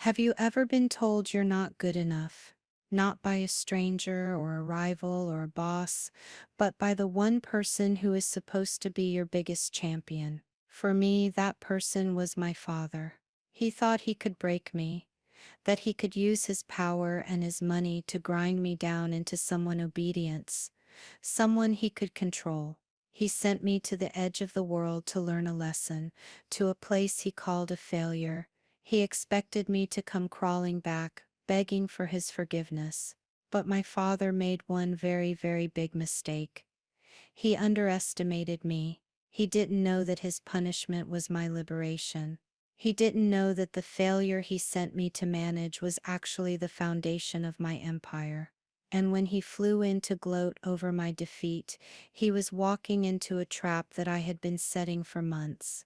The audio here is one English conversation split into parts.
Have you ever been told you're not good enough? Not by a stranger or a rival or a boss, but by the one person who is supposed to be your biggest champion. For me, that person was my father. He thought he could break me, that he could use his power and his money to grind me down into someone obedience, someone he could control. He sent me to the edge of the world to learn a lesson, to a place he called a failure. He expected me to come crawling back, begging for his forgiveness. But my father made one very, very big mistake. He underestimated me. He didn't know that his punishment was my liberation. He didn't know that the failure he sent me to manage was actually the foundation of my empire. And when he flew in to gloat over my defeat, he was walking into a trap that I had been setting for months.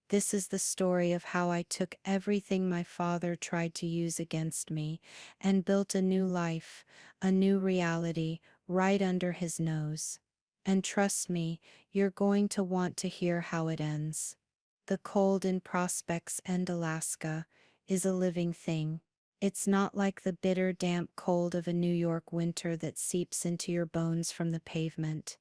This is the story of how I took everything my father tried to use against me and built a new life, a new reality, right under his nose. And trust me, you're going to want to hear how it ends. The cold in Prospects and Alaska is a living thing. It's not like the bitter, damp cold of a New York winter that seeps into your bones from the pavement.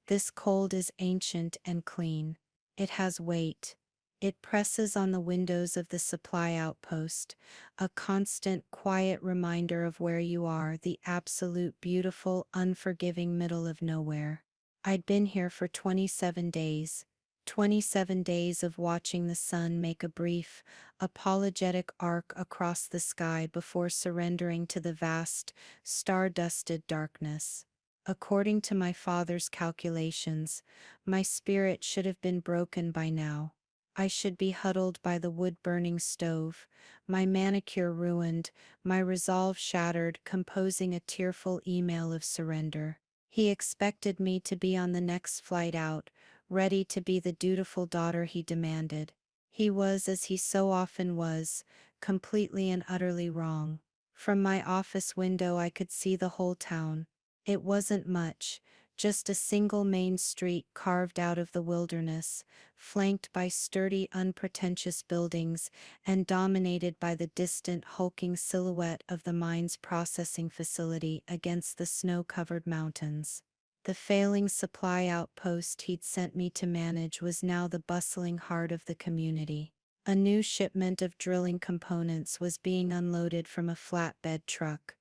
This cold is ancient and clean. It has weight. It presses on the windows of the supply outpost, a constant, quiet reminder of where you are, the absolute, beautiful, unforgiving middle of nowhere. I'd been here for 27 days. 27 days of watching the sun make a brief, apologetic arc across the sky before surrendering to the vast, star-dusted darkness. According to my father's calculations, my spirit should have been broken by now. I should be huddled by the wood-burning stove, my manicure ruined, my resolve shattered, composing a tearful email of surrender. He expected me to be on the next flight out, ready to be the dutiful daughter he demanded. He was, as he so often was, completely and utterly wrong. From my office window I could see the whole town. It wasn't much, just a single main street carved out of the wilderness, flanked by sturdy, unpretentious buildings, and dominated by the distant, hulking silhouette of the mine's processing facility against the snow-covered mountains. The failing supply outpost he'd sent me to manage was now the bustling heart of the community. A new shipment of drilling components was being unloaded from a flatbed truck,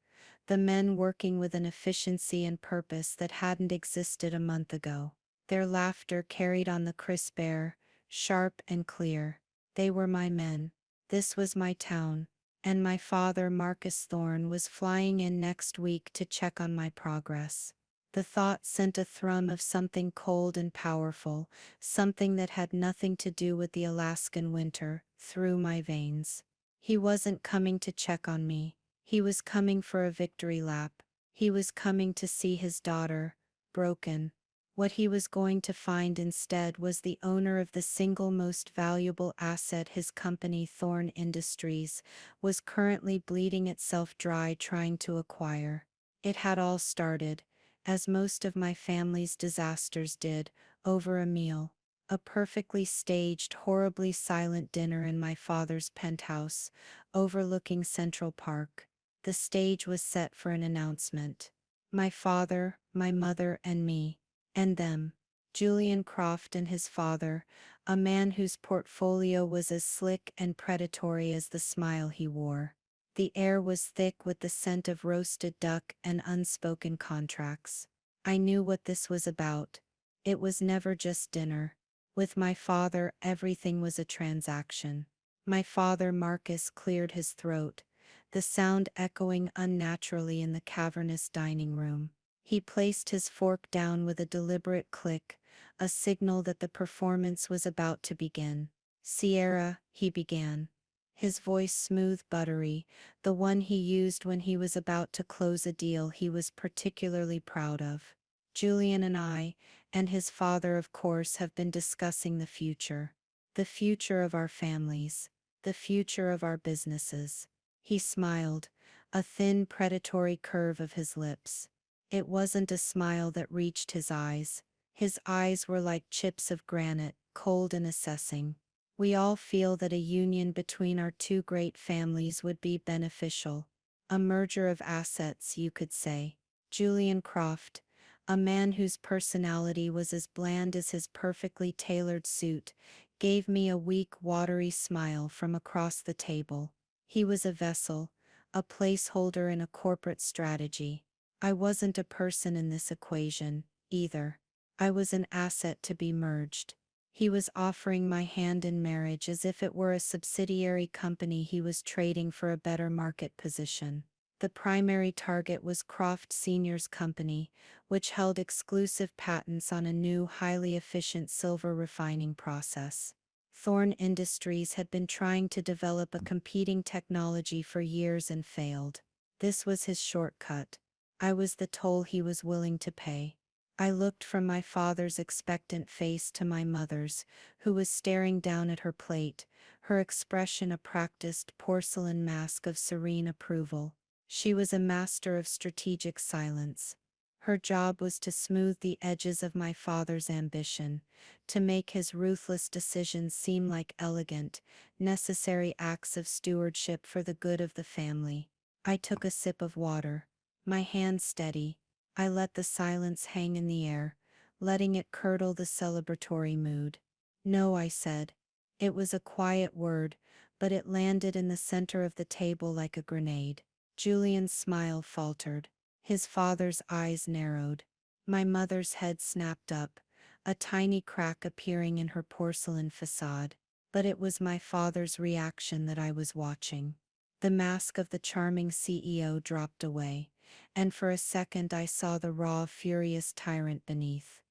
the men working with an efficiency and purpose that hadn't existed a month ago. Their laughter carried on the crisp air, sharp and clear. They were my men. This was my town. And my father, Marcus Thorne, was flying in next week to check on my progress. The thought sent a thrum of something cold and powerful, something that had nothing to do with the Alaskan winter, through my veins. He wasn't coming to check on me. He was coming for a victory lap. He was coming to see his daughter, broken. What he was going to find instead was the owner of the single most valuable asset his company, Thorne Industries, was currently bleeding itself dry trying to acquire. It had all started, as most of my family's disasters did, over a meal. A perfectly staged, horribly silent dinner in my father's penthouse, overlooking Central Park. The stage was set for an announcement. My father, my mother, and me. And them. Julian Croft and his father, a man whose portfolio was as slick and predatory as the smile he wore. The air was thick with the scent of roasted duck and unspoken contracts. I knew what this was about. It was never just dinner. With my father, everything was a transaction. My father, Marcus, cleared his throat, the sound echoing unnaturally in the cavernous dining room. He placed his fork down with a deliberate click, a signal that the performance was about to begin. "Sierra," he began. His voice smooth, buttery, the one he used when he was about to close a deal he was particularly proud of. "Julian and I, and his father of course, have been discussing the future. The future of our families. The future of our businesses." He smiled, a thin predatory curve of his lips. It wasn't a smile that reached his eyes. His eyes were like chips of granite, cold and assessing. We all feel that a union between our two great families would be beneficial. A merger of assets, you could say. Julian Croft, a man whose personality was as bland as his perfectly tailored suit, gave me a weak, watery smile from across the table. He was a vessel, a placeholder in a corporate strategy. I wasn't a person in this equation, either. I was an asset to be merged. He was offering my hand in marriage as if it were a subsidiary company he was trading for a better market position. The primary target was Croft Sr.'s company, which held exclusive patents on a new, highly efficient silver refining process. Thorne Industries had been trying to develop a competing technology for years and failed. This was his shortcut. I was the toll he was willing to pay. I looked from my father's expectant face to my mother's, who was staring down at her plate, her expression a practiced porcelain mask of serene approval. She was a master of strategic silence. Her job was to smooth the edges of my father's ambition, to make his ruthless decisions seem like elegant, necessary acts of stewardship for the good of the family. I took a sip of water, my hand steady. I let the silence hang in the air, letting it curdle the celebratory mood. No, I said. It was a quiet word, but it landed in the center of the table like a grenade. Julian's smile faltered. His father's eyes narrowed. My mother's head snapped up, a tiny crack appearing in her porcelain facade. But it was my father's reaction that I was watching. The mask of the charming CEO dropped away, and for a second I saw the raw, furious tyrant beneath.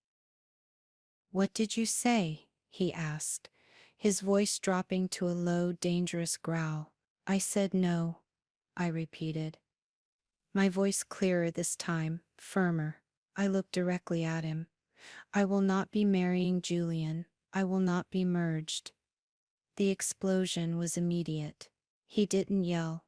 "What did you say?" he asked, his voice dropping to a low, dangerous growl. "I said no," I repeated, my voice clearer this time, firmer. I looked directly at him. "I will not be marrying Julian. I will not be merged." The explosion was immediate. He didn't yell.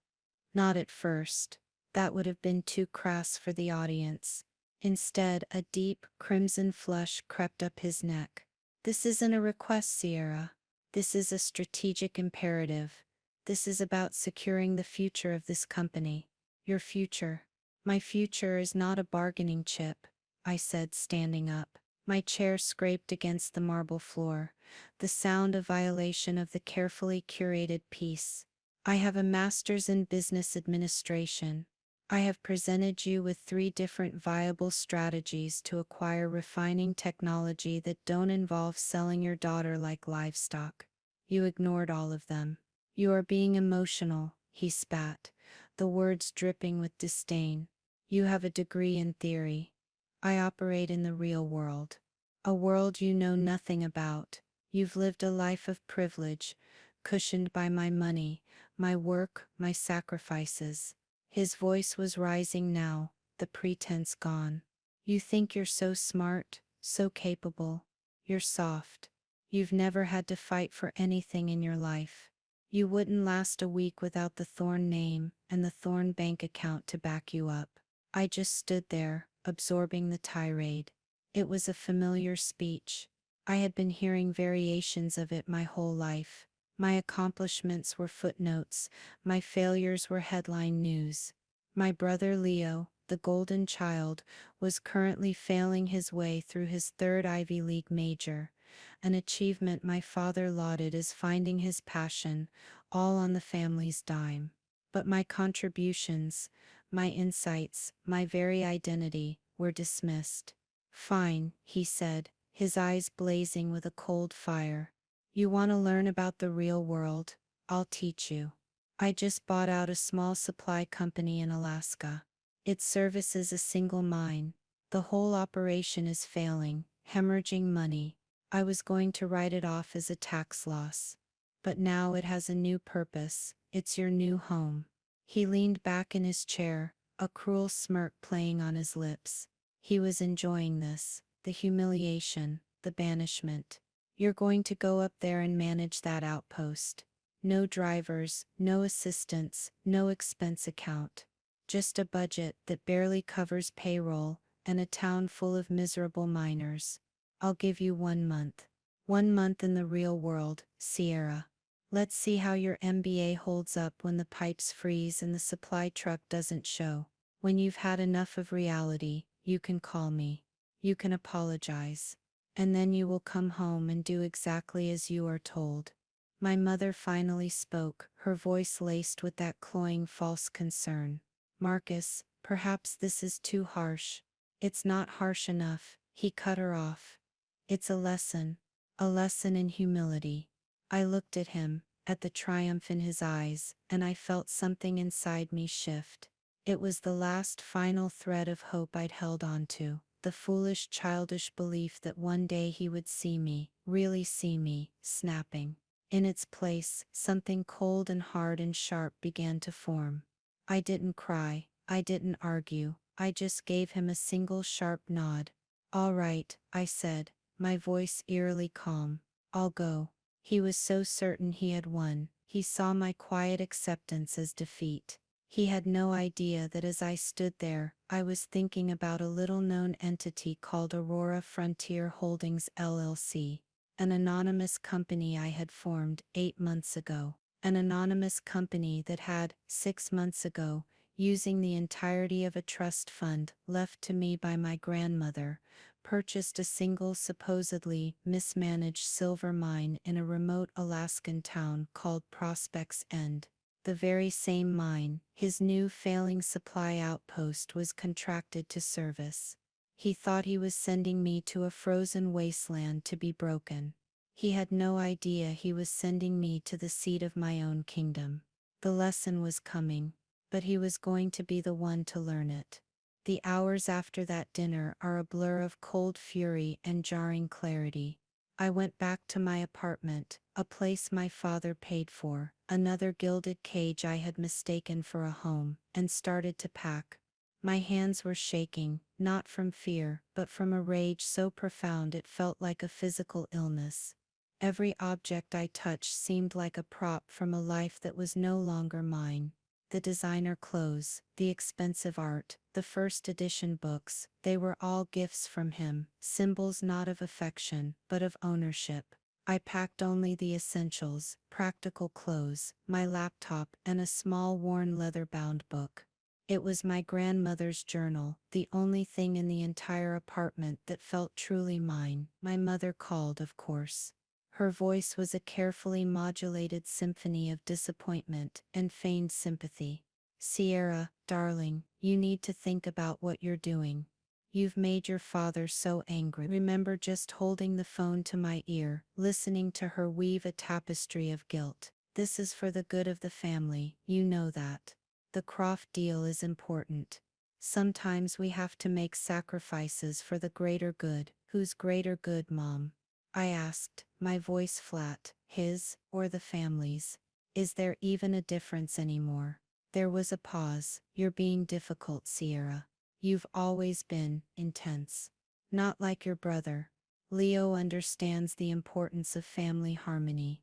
Not at first. That would have been too crass for the audience. Instead, a deep, crimson flush crept up his neck. "This isn't a request, Sierra. This is a strategic imperative. This is about securing the future of this company. Your future." "My future is not a bargaining chip," I said, standing up. My chair scraped against the marble floor, the sound of violation of the carefully curated peace. "I have a master's in business administration. I have presented you with 3 different viable strategies to acquire refining technology that don't involve selling your daughter like livestock. You ignored all of them. You are being emotional," he spat, the words dripping with disdain. "You have a degree in theory. I operate in the real world. A world you know nothing about. You've lived a life of privilege, cushioned by my money, my work, my sacrifices." His voice was rising now, the pretense gone. "You think you're so smart, so capable. You're soft. You've never had to fight for anything in your life. You wouldn't last a week without the Thorne name and the Thorne bank account to back you up." I just stood there, absorbing the tirade. It was a familiar speech. I had been hearing variations of it my whole life. My accomplishments were footnotes, my failures were headline news. My brother Leo, the golden child, was currently failing his way through his 3rd Ivy League major, an achievement my father lauded as finding his passion, all on the family's dime. But my contributions, my insights, my very identity, were dismissed. "Fine," he said, his eyes blazing with a cold fire. "You want to learn about the real world? I'll teach you. I just bought out a small supply company in Alaska. It services a single mine. The whole operation is failing, hemorrhaging money. I was going to write it off as a tax loss. But now it has a new purpose. It's your new home." He leaned back in his chair, a cruel smirk playing on his lips. He was enjoying this, the humiliation, the banishment. "You're going to go up there and manage that outpost. No drivers, no assistants, no expense account. Just a budget that barely covers payroll and a town full of miserable miners. I'll give you 1 month. 1 month in the real world, Sierra. Let's see how your MBA holds up when the pipes freeze and the supply truck doesn't show. When you've had enough of reality, you can call me. You can apologize. And then you will come home and do exactly as you are told. My mother finally spoke, her voice laced with that cloying false concern. Marcus, perhaps this is too harsh. It's not harsh enough, he cut her off. It's a lesson in humility. I looked at him, at the triumph in his eyes, and I felt something inside me shift. It was the last final thread of hope I'd held on to, the foolish childish belief that one day he would see me, really see me, snapping. In its place, something cold and hard and sharp began to form. I didn't cry, I didn't argue, I just gave him a single sharp nod. All right, I said, my voice eerily calm. I'll go. He was so certain he had won. He saw my quiet acceptance as defeat. He had no idea that as I stood there, I was thinking about a little-known entity called Aurora Frontier Holdings LLC, an anonymous company I had formed 8 months ago. An anonymous company that had, 6 months ago, using the entirety of a trust fund left to me by my grandmother, purchased a single supposedly mismanaged silver mine in a remote Alaskan town called Prospect's End. The very same mine his new failing supply outpost was contracted to service. He thought he was sending me to a frozen wasteland to be broken. He had no idea he was sending me to the seat of my own kingdom. The lesson was coming, but he was going to be the one to learn it. The hours after that dinner are a blur of cold fury and jarring clarity. I went back to my apartment, a place my father paid for, another gilded cage I had mistaken for a home, and started to pack. My hands were shaking, not from fear, but from a rage so profound it felt like a physical illness. Every object I touched seemed like a prop from a life that was no longer mine. The designer clothes, the expensive art, the first edition books, they were all gifts from him, symbols not of affection, but of ownership. I packed only the essentials, practical clothes, my laptop, and a small worn leather-bound book. It was my grandmother's journal, the only thing in the entire apartment that felt truly mine. My mother called, of course. Her voice was a carefully modulated symphony of disappointment and feigned sympathy. Sierra, darling, you need to think about what you're doing. You've made your father so angry. Remember just holding the phone to my ear, listening to her weave a tapestry of guilt. This is for the good of the family, you know that. The Croft deal is important. Sometimes we have to make sacrifices for the greater good. Whose greater good, Mom? I asked, my voice flat. His, or the family's? Is there even a difference anymore? There was a pause. You're being difficult, Sierra. You've always been intense. Not like your brother. Leo understands the importance of family harmony.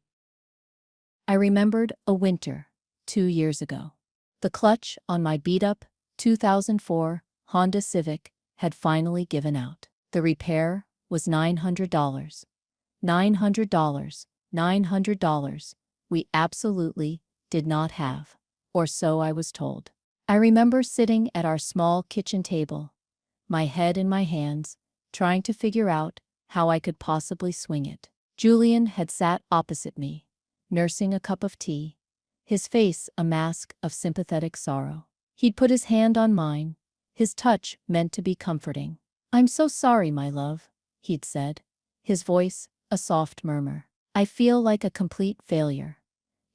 I remembered a winter, 2 years ago. The clutch on my beat-up 2004 Honda Civic had finally given out. The repair was $900. $900, $900 we absolutely did not have, or so I was told. I remember sitting at our small kitchen table, my head in my hands, trying to figure out how I could possibly swing it. Julian had sat opposite me, nursing a cup of tea, his face a mask of sympathetic sorrow. He'd put his hand on mine, his touch meant to be comforting. "I'm so sorry, my love," he'd said, his voice a soft murmur. "I feel like a complete failure.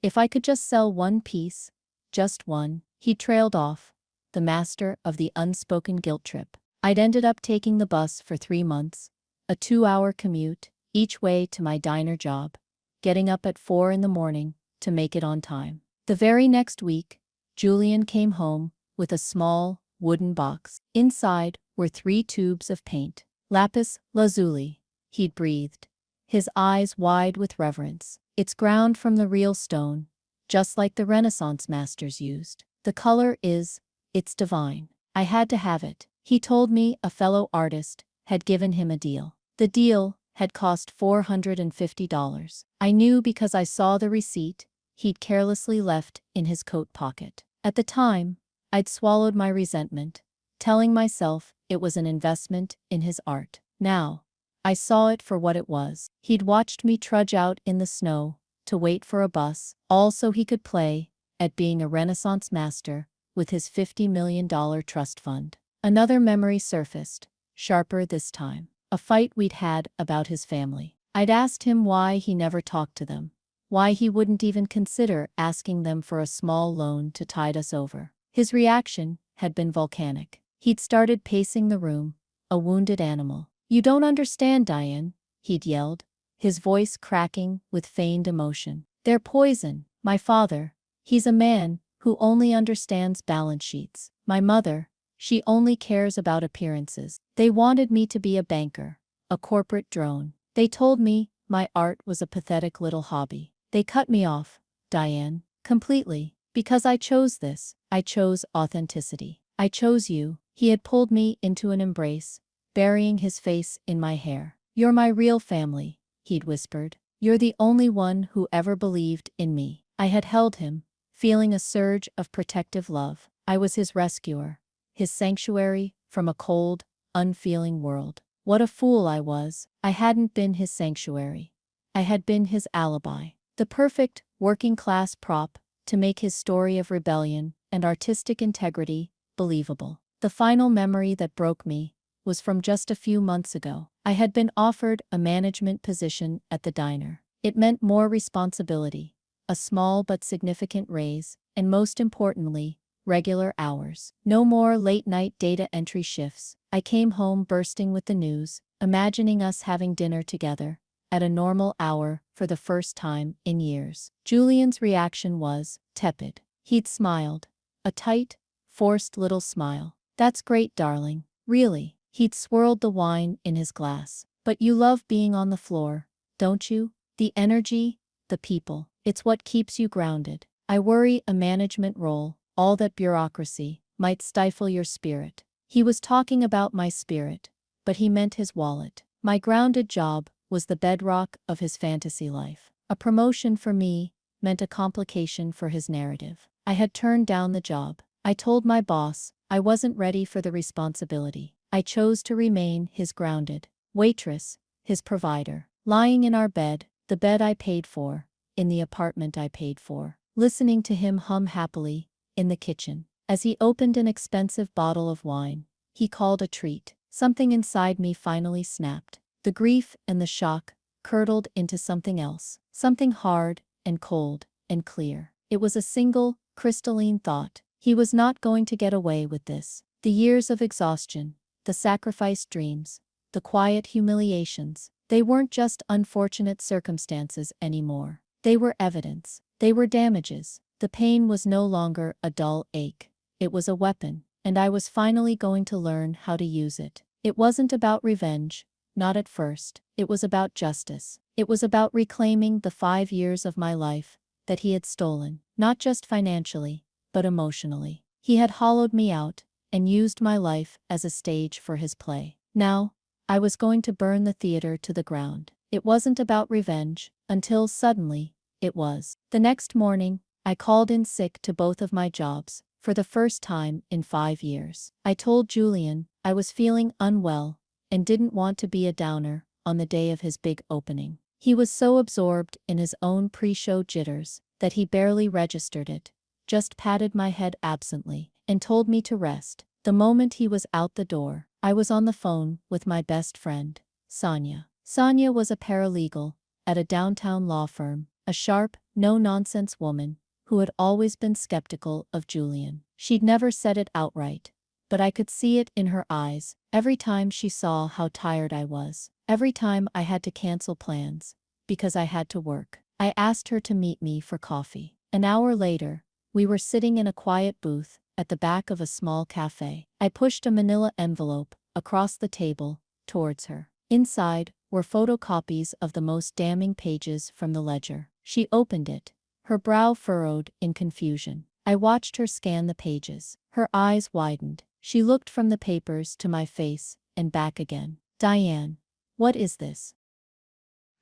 If I could just sell one piece, just one." He trailed off, the master of the unspoken guilt trip. I'd ended up taking the bus for 3 months, a 2-hour commute, each way to my diner job, getting up at 4 in the morning to make it on time. The very next week, Julian came home with a small, wooden box. Inside were 3 tubes of paint. "Lapis lazuli," he'd breathed, his eyes wide with reverence. "It's ground from the real stone, just like the Renaissance masters used. The color it's divine. I had to have it." He told me a fellow artist had given him a deal. The deal had cost $450. I knew because I saw the receipt he'd carelessly left in his coat pocket. At the time, I'd swallowed my resentment, telling myself it was an investment in his art. Now, I saw it for what it was. He'd watched me trudge out in the snow to wait for a bus, all so he could play at being a Renaissance master with his $50 million trust fund. Another memory surfaced, sharper this time. A fight we'd had about his family. I'd asked him why he never talked to them, why he wouldn't even consider asking them for a small loan to tide us over. His reaction had been volcanic. He'd started pacing the room, a wounded animal. "You don't understand, Diane," he'd yelled, his voice cracking with feigned emotion. "They're poison. My father, he's a man who only understands balance sheets. My mother, she only cares about appearances. They wanted me to be a banker, a corporate drone. They told me my art was a pathetic little hobby. They cut me off, Diane, completely, because I chose this. I chose authenticity. I chose you." He had pulled me into an embrace, burying his face in my hair. "You're my real family," he'd whispered. "You're the only one who ever believed in me." I had held him, feeling a surge of protective love. I was his rescuer, his sanctuary from a cold, unfeeling world. What a fool I was. I hadn't been his sanctuary. I had been his alibi. The perfect, working-class prop to make his story of rebellion and artistic integrity believable. The final memory that broke me was from just a few months ago. I had been offered a management position at the diner. It meant more responsibility, a small but significant raise, and most importantly, regular hours. No more late-night data entry shifts. I came home bursting with the news, imagining us having dinner together at a normal hour for the first time in years. Julian's reaction was tepid. He'd smiled, a tight, forced little smile. "That's great, darling. Really." He'd swirled the wine in his glass. "But you love being on the floor, don't you? The energy, the people. It's what keeps you grounded. I worry a management role, all that bureaucracy, might stifle your spirit." He was talking about my spirit, but he meant his wallet. My grounded job was the bedrock of his fantasy life. A promotion for me meant a complication for his narrative. I had turned down the job. I told my boss I wasn't ready for the responsibility. I chose to remain his grounded waitress, his provider. Lying in our bed, the bed I paid for, in the apartment I paid for, listening to him hum happily in the kitchen. As he opened an expensive bottle of wine, he called a treat. Something inside me finally snapped. The grief and the shock curdled into something else, something hard and cold and clear. It was a single, crystalline thought. He was not going to get away with this. The years of exhaustion, the sacrificed dreams, the quiet humiliations, they weren't just unfortunate circumstances anymore. They were evidence. They were damages. The pain was no longer a dull ache. It was a weapon, and I was finally going to learn how to use it. It wasn't about revenge, not at first. It was about justice. It was about reclaiming the 5 years of my life that he had stolen, not just financially, but emotionally. He had hollowed me out and used my life as a stage for his play. Now, I was going to burn the theater to the ground. It wasn't about revenge, until suddenly, it was. The next morning, I called in sick to both of my jobs, for the first time in 5 years. I told Julian I was feeling unwell and didn't want to be a downer on the day of his big opening. He was so absorbed in his own pre-show jitters that he barely registered it, just patted my head absently and told me to rest. The moment he was out the door, I was on the phone with my best friend, Sonia. Sonia was a paralegal at a downtown law firm, a sharp, no-nonsense woman who had always been skeptical of Julian. She'd never said it outright, but I could see it in her eyes every time she saw how tired I was, every time I had to cancel plans because I had to work. I asked her to meet me for coffee. An hour later, we were sitting in a quiet booth at the back of a small cafe. I pushed a manila envelope across the table towards her. Inside were photocopies of the most damning pages from the ledger. She opened it, her brow furrowed in confusion. I watched her scan the pages. Her eyes widened. She looked from the papers to my face and back again. "Diane, what is this?"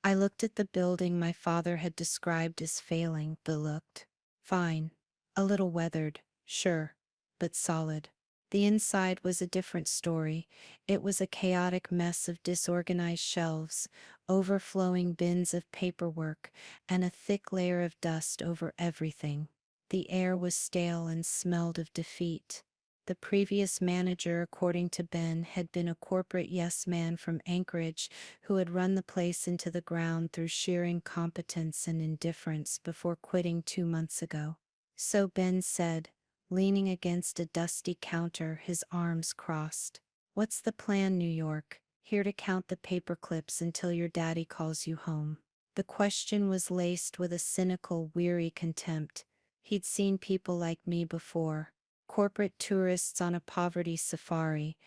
I looked at the building my father had described as failing, but looked fine. A little weathered, sure, but solid. The inside was a different story. It was a chaotic mess of disorganized shelves, overflowing bins of paperwork, and a thick layer of dust over everything. The air was stale and smelled of defeat. The previous manager, according to Ben, had been a corporate yes man from Anchorage who had run the place into the ground through sheer incompetence and indifference before quitting 2 months ago. So Ben said, leaning against a dusty counter, his arms crossed. What's the plan, New York? Here to count the paper clips until your daddy calls you home. The question was laced with a cynical, weary contempt. He'd seen people like me before, corporate tourists on a poverty safari.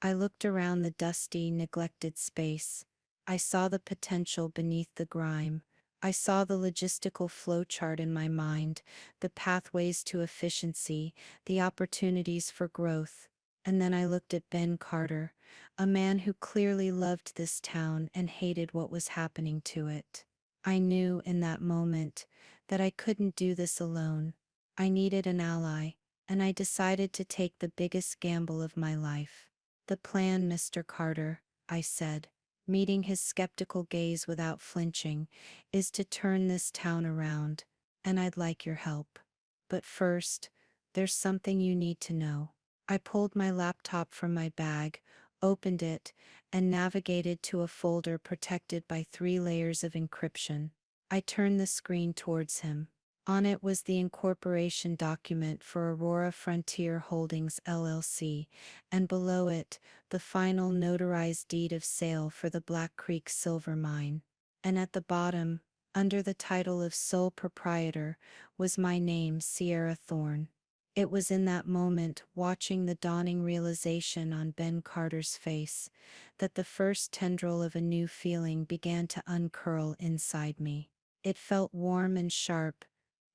I looked around the dusty, neglected space. I saw the potential beneath the grime. I saw the logistical flowchart in my mind, the pathways to efficiency, the opportunities for growth. And then I looked at Ben Carter, a man who clearly loved this town and hated what was happening to it. I knew in that moment that I couldn't do this alone. I needed an ally, and I decided to take the biggest gamble of my life. The plan, Mr. Carter, I said, meeting his skeptical gaze without flinching, is to turn this town around, and I'd like your help. But first, there's something you need to know. I pulled my laptop from my bag, opened it, and navigated to a folder protected by 3 layers of encryption. I turned the screen towards him. On it was the incorporation document for Aurora Frontier Holdings LLC, and below it, the final notarized deed of sale for the Black Creek Silver Mine. And at the bottom, under the title of sole proprietor, was my name, Sierra Thorne. It was in that moment, watching the dawning realization on Ben Carter's face, that the first tendril of a new feeling began to uncurl inside me. It felt warm and sharp,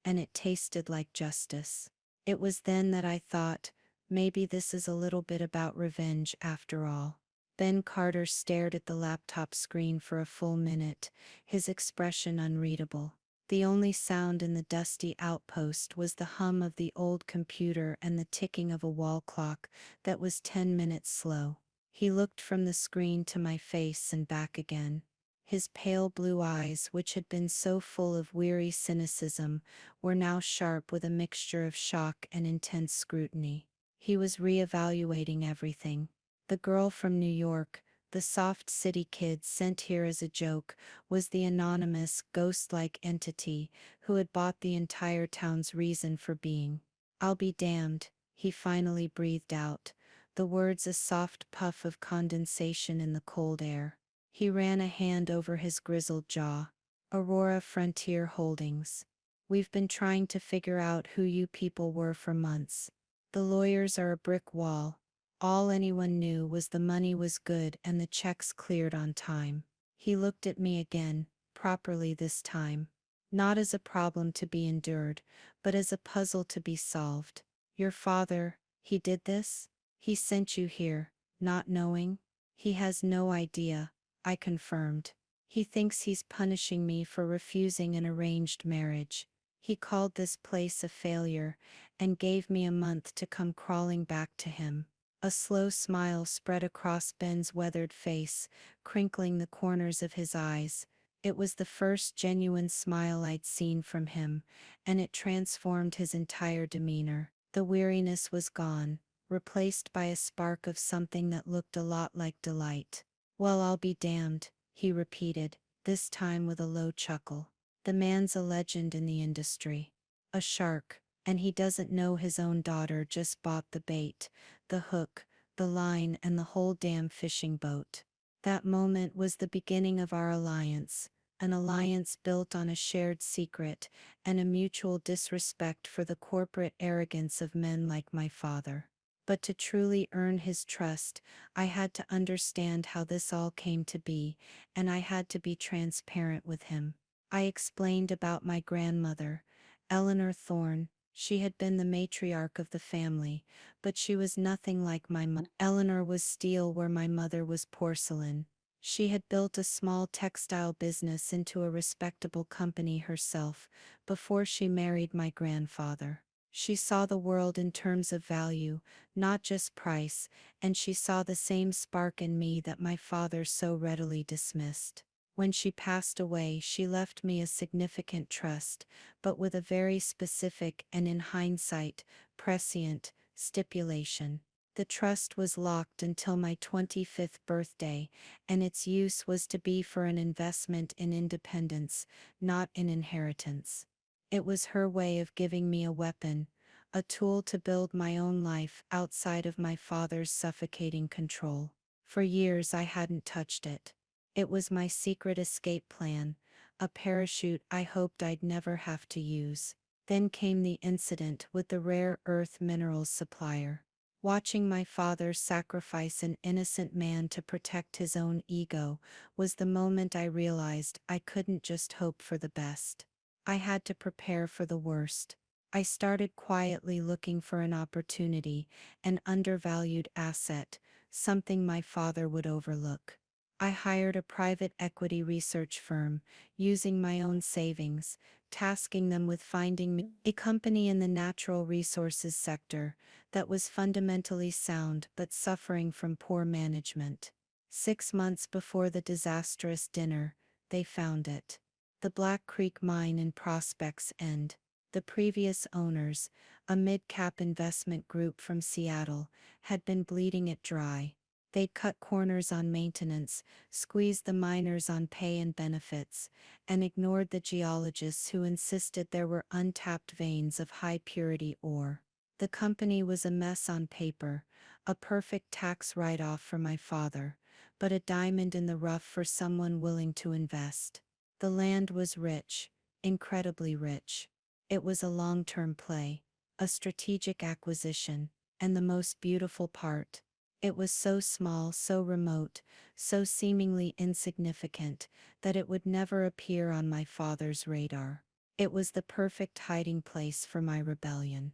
and it tasted like justice. It was then that I thought, maybe this is a little bit about revenge after all. Ben Carter stared at the laptop screen for a full minute, his expression unreadable. The only sound in the dusty outpost was the hum of the old computer and the ticking of a wall clock that was 10 minutes slow. He looked from the screen to my face and back again. His pale blue eyes, which had been so full of weary cynicism, were now sharp with a mixture of shock and intense scrutiny. He was re-evaluating everything. The girl from New York, the soft city kid sent here as a joke, was the anonymous, ghost-like entity who had bought the entire town's reason for being. I'll be damned, he finally breathed out, the words a soft puff of condensation in the cold air. He ran a hand over his grizzled jaw. Aurora Frontier Holdings. We've been trying to figure out who you people were for months. The lawyers are a brick wall. All anyone knew was the money was good and the checks cleared on time. He looked at me again, properly this time. Not as a problem to be endured, but as a puzzle to be solved. Your father, he did this? He sent you here, not knowing? He has no idea, I confirmed. He thinks he's punishing me for refusing an arranged marriage. He called this place a failure, and gave me a month to come crawling back to him. A slow smile spread across Ben's weathered face, crinkling the corners of his eyes. It was the first genuine smile I'd seen from him, and it transformed his entire demeanor. The weariness was gone, replaced by a spark of something that looked a lot like delight. Well, I'll be damned, he repeated, this time with a low chuckle. The man's a legend in the industry. A shark, and he doesn't know his own daughter just bought the bait, the hook, the line, and the whole damn fishing boat. That moment was the beginning of our alliance, an alliance built on a shared secret and a mutual disrespect for the corporate arrogance of men like my father. But to truly earn his trust, I had to understand how this all came to be, and I had to be transparent with him. I explained about my grandmother, Eleanor Thorne. She had been the matriarch of the family, but she was nothing like my mother. Eleanor was steel where my mother was porcelain. She had built a small textile business into a respectable company herself before she married my grandfather. She saw the world in terms of value, not just price, and she saw the same spark in me that my father so readily dismissed. When she passed away, she left me a significant trust, but with a very specific and, in hindsight, prescient stipulation. The trust was locked until my 25th birthday, and its use was to be for an investment in independence, not an inheritance. It was her way of giving me a weapon, a tool to build my own life outside of my father's suffocating control. For years I hadn't touched it. It was my secret escape plan, a parachute I hoped I'd never have to use. Then came the incident with the rare earth minerals supplier. Watching my father sacrifice an innocent man to protect his own ego was the moment I realized I couldn't just hope for the best. I had to prepare for the worst. I started quietly looking for an opportunity, an undervalued asset, something my father would overlook. I hired a private equity research firm, using my own savings, tasking them with finding me a company in the natural resources sector that was fundamentally sound but suffering from poor management. 6 months before the disastrous dinner, they found it. The Black Creek mine in Prospects End. The previous owners, a mid-cap investment group from Seattle, had been bleeding it dry. They'd cut corners on maintenance, squeezed the miners on pay and benefits, and ignored the geologists who insisted there were untapped veins of high-purity ore. The company was a mess on paper, a perfect tax write-off for my father, but a diamond in the rough for someone willing to invest. The land was rich, incredibly rich. It was a long-term play, a strategic acquisition, and the most beautiful part. It was so small, so remote, so seemingly insignificant, that it would never appear on my father's radar. It was the perfect hiding place for my rebellion.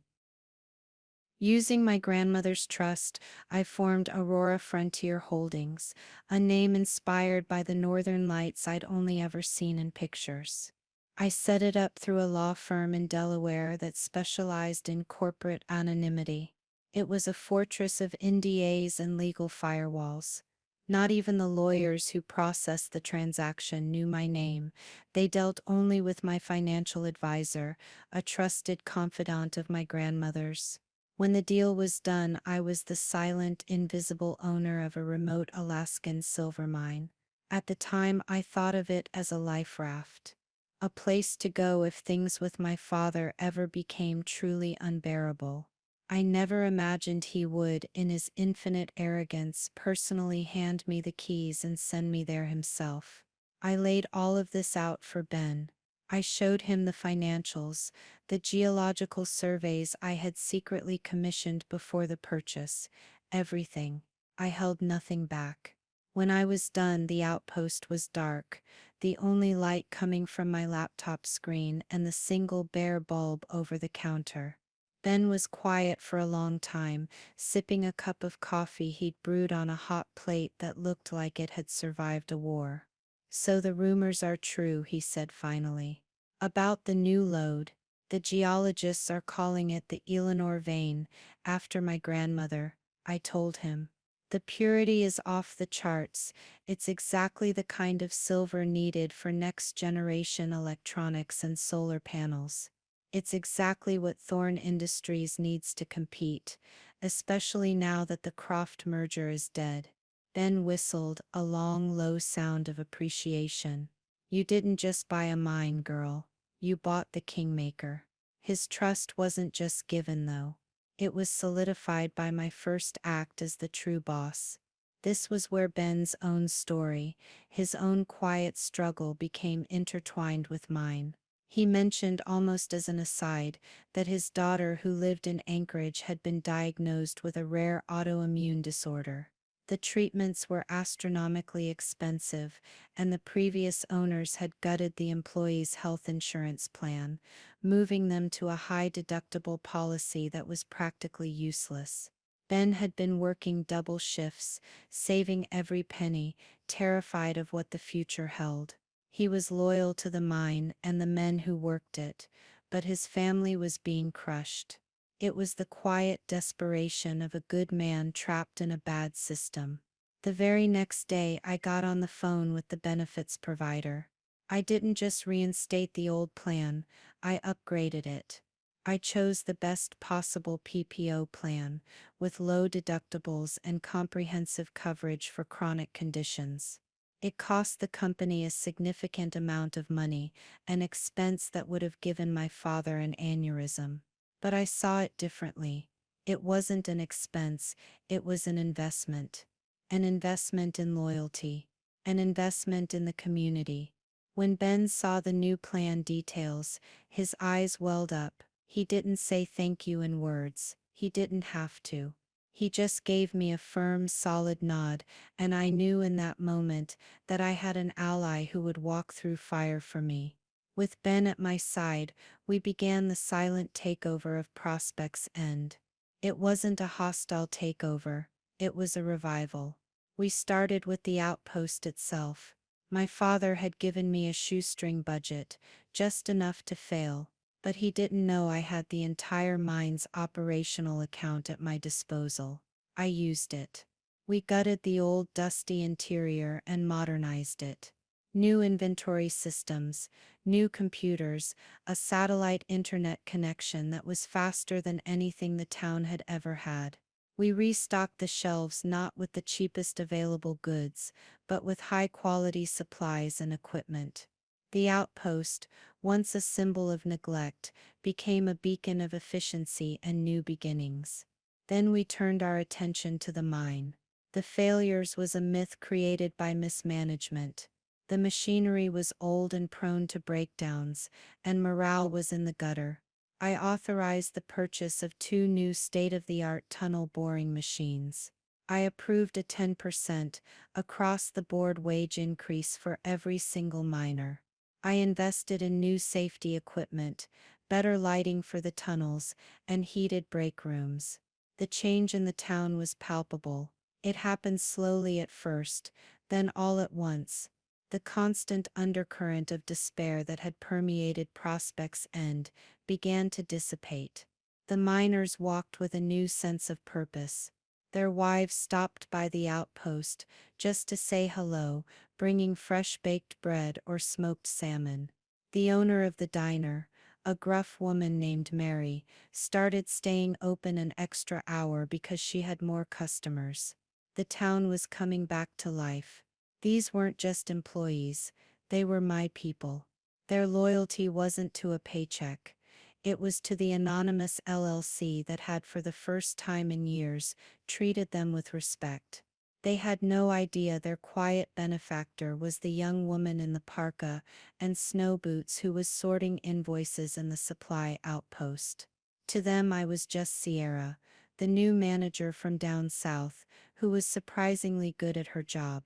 Using my grandmother's trust, I formed Aurora Frontier Holdings, a name inspired by the northern lights I'd only ever seen in pictures. I set it up through a law firm in Delaware that specialized in corporate anonymity. It was a fortress of NDAs and legal firewalls. Not even the lawyers who processed the transaction knew my name. They dealt only with my financial advisor, a trusted confidant of my grandmother's. When the deal was done, I was the silent, invisible owner of a remote Alaskan silver mine. At the time, I thought of it as a life raft. A place to go if things with my father ever became truly unbearable. I never imagined he would, in his infinite arrogance, personally hand me the keys and send me there himself. I laid all of this out for Ben. I showed him the financials, the geological surveys I had secretly commissioned before the purchase, everything. I held nothing back. When I was done, the outpost was dark, the only light coming from my laptop screen and the single bare bulb over the counter. Ben was quiet for a long time, sipping a cup of coffee he'd brewed on a hot plate that looked like it had survived a war. "So the rumors are true," he said finally. "About the new lode. The geologists are calling it the Eleanor vein, after my grandmother," I told him. "The purity is off the charts. It's exactly the kind of silver needed for next generation electronics and solar panels. It's exactly what Thorne Industries needs to compete, especially now that the Croft merger is dead." Ben whistled, a long, low sound of appreciation. "You didn't just buy a mine, girl. You bought the kingmaker." His trust wasn't just given, though. It was solidified by my first act as the true boss. This was where Ben's own story, his own quiet struggle, became intertwined with mine. He mentioned, almost as an aside, that his daughter, who lived in Anchorage, had been diagnosed with a rare autoimmune disorder. The treatments were astronomically expensive, and the previous owners had gutted the employees' health insurance plan, moving them to a high-deductible policy that was practically useless. Ben had been working double shifts, saving every penny, terrified of what the future held. He was loyal to the mine and the men who worked it, but his family was being crushed. It was the quiet desperation of a good man trapped in a bad system. The very next day, I got on the phone with the benefits provider. I didn't just reinstate the old plan, I upgraded it. I chose the best possible PPO plan, with low deductibles and comprehensive coverage for chronic conditions. It cost the company a significant amount of money, an expense that would have given my father an aneurysm. But I saw it differently. It wasn't an expense, it was an investment. An investment in loyalty. An investment in the community. When Ben saw the new plan details, his eyes welled up. He didn't say thank you in words. He didn't have to. He just gave me a firm, solid nod, and I knew in that moment that I had an ally who would walk through fire for me. With Ben at my side, we began the silent takeover of Prospect's End. It wasn't a hostile takeover, it was a revival. We started with the outpost itself. My father had given me a shoestring budget, just enough to fail, but he didn't know I had the entire mine's operational account at my disposal. I used it. We gutted the old dusty interior and modernized it. New inventory systems, new computers, a satellite internet connection that was faster than anything the town had ever had. We restocked the shelves not with the cheapest available goods, but with high-quality supplies and equipment. The outpost, once a symbol of neglect, became a beacon of efficiency and new beginnings. Then we turned our attention to the mine. The failures was a myth created by mismanagement. The machinery was old and prone to breakdowns, and morale was in the gutter. I authorized the purchase of 2 new state-of-the-art tunnel boring machines. I approved a 10% across-the-board wage increase for every single miner. I invested in new safety equipment, better lighting for the tunnels, and heated break rooms. The change in the town was palpable. It happened slowly at first, then all at once. The constant undercurrent of despair that had permeated Prospect's End began to dissipate. The miners walked with a new sense of purpose. Their wives stopped by the outpost just to say hello, bringing fresh baked bread or smoked salmon. The owner of the diner, a gruff woman named Mary, started staying open an extra hour because she had more customers. The town was coming back to life. These weren't just employees, they were my people. Their loyalty wasn't to a paycheck. It was to the anonymous LLC that had for the first time in years treated them with respect. They had no idea their quiet benefactor was the young woman in the parka and snow boots who was sorting invoices in the supply outpost. To them I was just Sierra, the new manager from down south, who was surprisingly good at her job.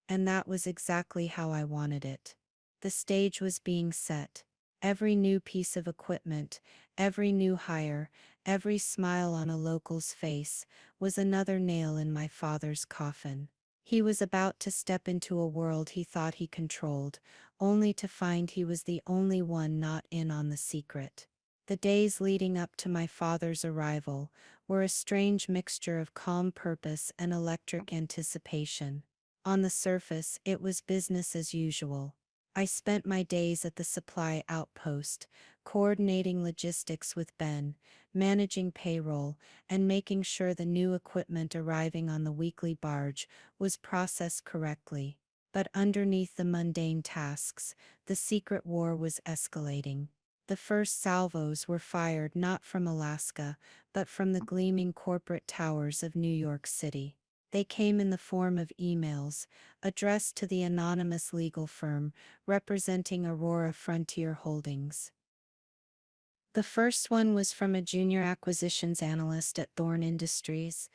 And that was exactly how I wanted it. The stage was being set. Every new piece of equipment, every new hire, every smile on a local's face, was another nail in my father's coffin. He was about to step into a world he thought he controlled, only to find he was the only one not in on the secret. The days leading up to my father's arrival were a strange mixture of calm purpose and electric anticipation. On the surface, it was business as usual. I spent my days at the supply outpost, coordinating logistics with Ben, managing payroll, and making sure the new equipment arriving on the weekly barge was processed correctly. But underneath the mundane tasks, the secret war was escalating. The first salvos were fired not from Alaska, but from the gleaming corporate towers of New York City. They came in the form of emails, addressed to the anonymous legal firm representing Aurora Frontier Holdings. The first one was from a junior acquisitions analyst at Thorne Industries.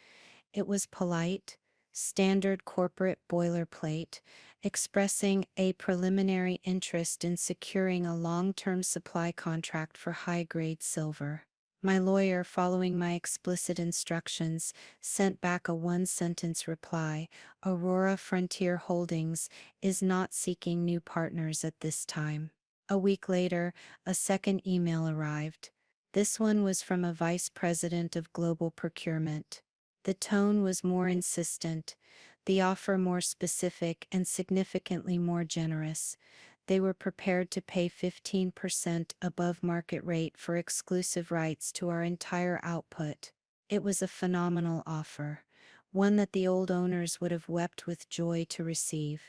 It was polite, standard corporate boilerplate, expressing a preliminary interest in securing a long-term supply contract for high-grade silver. My lawyer, following my explicit instructions, sent back a one-sentence reply. Aurora Frontier Holdings is not seeking new partners at this time. A week later, a second email arrived. This one was from a vice president of global procurement. The tone was more insistent, the offer more specific and significantly more generous. They were prepared to pay 15% above market rate for exclusive rights to our entire output. It was a phenomenal offer, one that the old owners would have wept with joy to receive.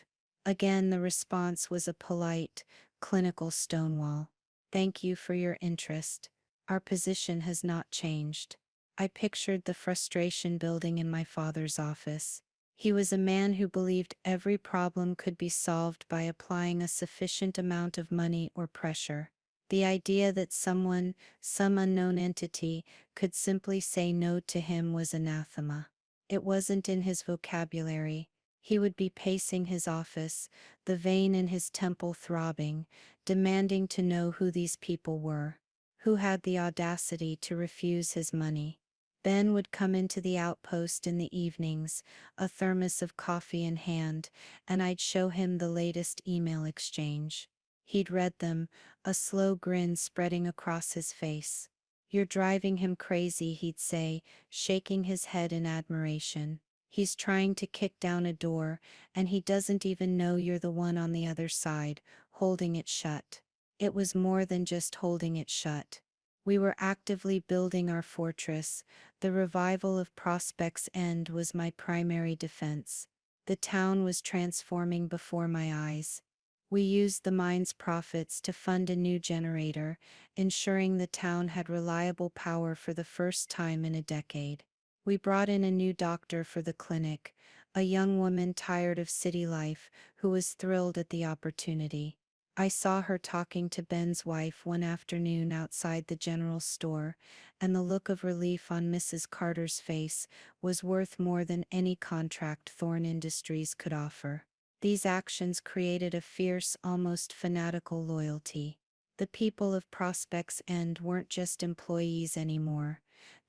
Again, the response was a polite, clinical stonewall. Thank you for your interest. Our position has not changed. I pictured the frustration building in my father's office. He was a man who believed every problem could be solved by applying a sufficient amount of money or pressure. The idea that someone, some unknown entity, could simply say no to him was anathema. It wasn't in his vocabulary. He would be pacing his office, the vein in his temple throbbing, demanding to know who these people were, who had the audacity to refuse his money. Ben would come into the outpost in the evenings, a thermos of coffee in hand, and I'd show him the latest email exchange. He'd read them, a slow grin spreading across his face. You're driving him crazy, he'd say, shaking his head in admiration. He's trying to kick down a door, and he doesn't even know you're the one on the other side, holding it shut. It was more than just holding it shut. We were actively building our fortress. The revival of Prospect's End was my primary defense. The town was transforming before my eyes. We used the mine's profits to fund a new generator, ensuring the town had reliable power for the first time in a decade. We brought in a new doctor for the clinic, a young woman tired of city life who was thrilled at the opportunity. I saw her talking to Ben's wife one afternoon outside the general store, and the look of relief on Mrs. Carter's face was worth more than any contract Thorn Industries could offer. These actions created a fierce, almost fanatical loyalty. The people of Prospect's End weren't just employees anymore.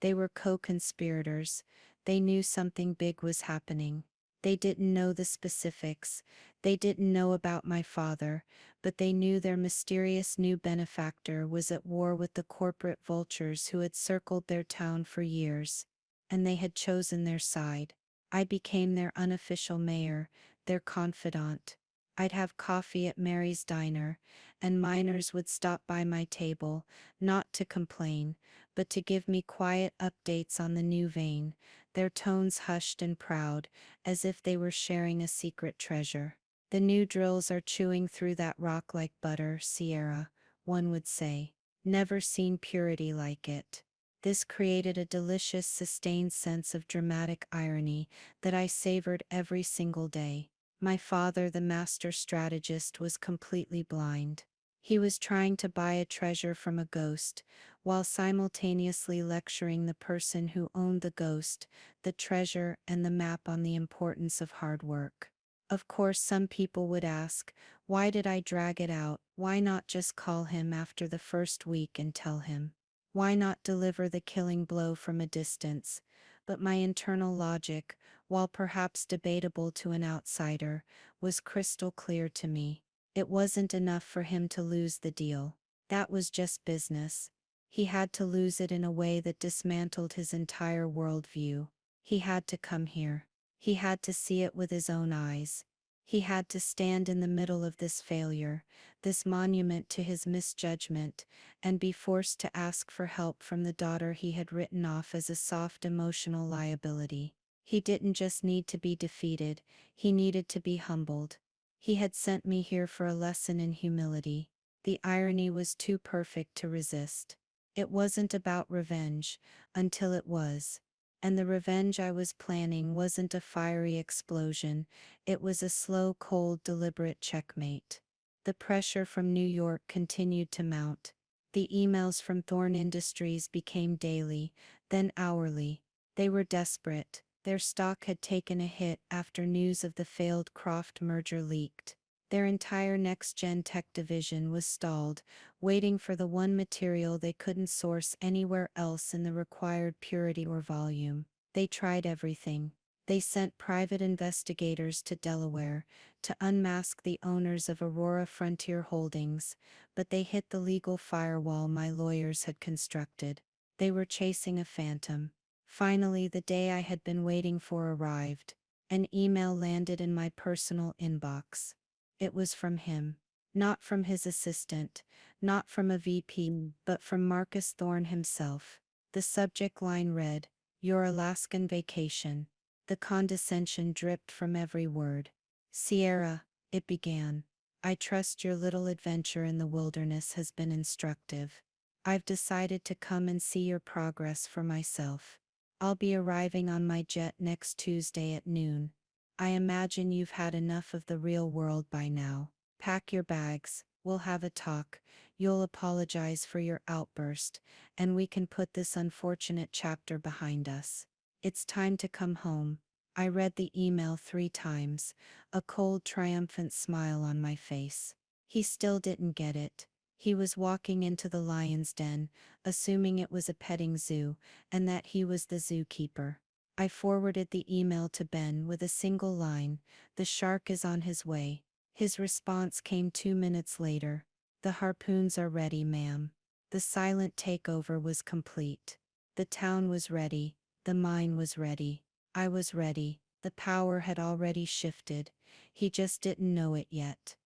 They were co-conspirators. They knew something big was happening. They didn't know the specifics. They didn't know about my father, but they knew their mysterious new benefactor was at war with the corporate vultures who had circled their town for years. And they had chosen their side. I became their unofficial mayor, their confidant. I'd have coffee at Mary's diner, and miners would stop by my table, not to complain, but to give me quiet updates on the new vein, their tones hushed and proud, as if they were sharing a secret treasure. The new drills are chewing through that rock like butter, Sierra, one would say. Never seen purity like it. This created a delicious, sustained sense of dramatic irony that I savored every single day. My father, the master strategist, was completely blind. He was trying to buy a treasure from a ghost, while simultaneously lecturing the person who owned the ghost, the treasure, and the map on the importance of hard work. Of course, some people would ask, why did I drag it out? Why not just call him after the first week and tell him? Why not deliver the killing blow from a distance? But my internal logic, while perhaps debatable to an outsider, was crystal clear to me. It wasn't enough for him to lose the deal. That was just business. He had to lose it in a way that dismantled his entire worldview. He had to come here. He had to see it with his own eyes. He had to stand in the middle of this failure, this monument to his misjudgment, and be forced to ask for help from the daughter he had written off as a soft emotional liability. He didn't just need to be defeated, he needed to be humbled. He had sent me here for a lesson in humility. The irony was too perfect to resist. It wasn't about revenge, until it was. And the revenge I was planning wasn't a fiery explosion, it was a slow, cold, deliberate checkmate. The pressure from New York continued to mount. The emails from Thorn Industries became daily, then hourly. They were desperate. Their stock had taken a hit after news of the failed Croft merger leaked. Their entire next-gen tech division was stalled, waiting for the one material they couldn't source anywhere else in the required purity or volume. They tried everything. They sent private investigators to Delaware to unmask the owners of Aurora Frontier Holdings, but they hit the legal firewall my lawyers had constructed. They were chasing a phantom. Finally, the day I had been waiting for arrived. An email landed in my personal inbox. It was from him. Not from his assistant, not from a VP, but from Marcus Thorne himself. The subject line read, "Your Alaskan vacation." The condescension dripped from every word. "Sierra," it began, "I trust your little adventure in the wilderness has been instructive. I've decided to come and see your progress for myself. I'll be arriving on my jet next Tuesday at noon. I imagine you've had enough of the real world by now. Pack your bags, we'll have a talk, you'll apologize for your outburst, and we can put this unfortunate chapter behind us. It's time to come home." I read the email 3 times, a cold, triumphant smile on my face. He still didn't get it. He was walking into the lion's den, assuming it was a petting zoo, and that he was the zookeeper. I forwarded the email to Ben with a single line, "The shark is on his way." His response came 2 minutes later. "The harpoons are ready, ma'am." The silent takeover was complete. The town was ready. The mine was ready. I was ready. The power had already shifted. He just didn't know it yet.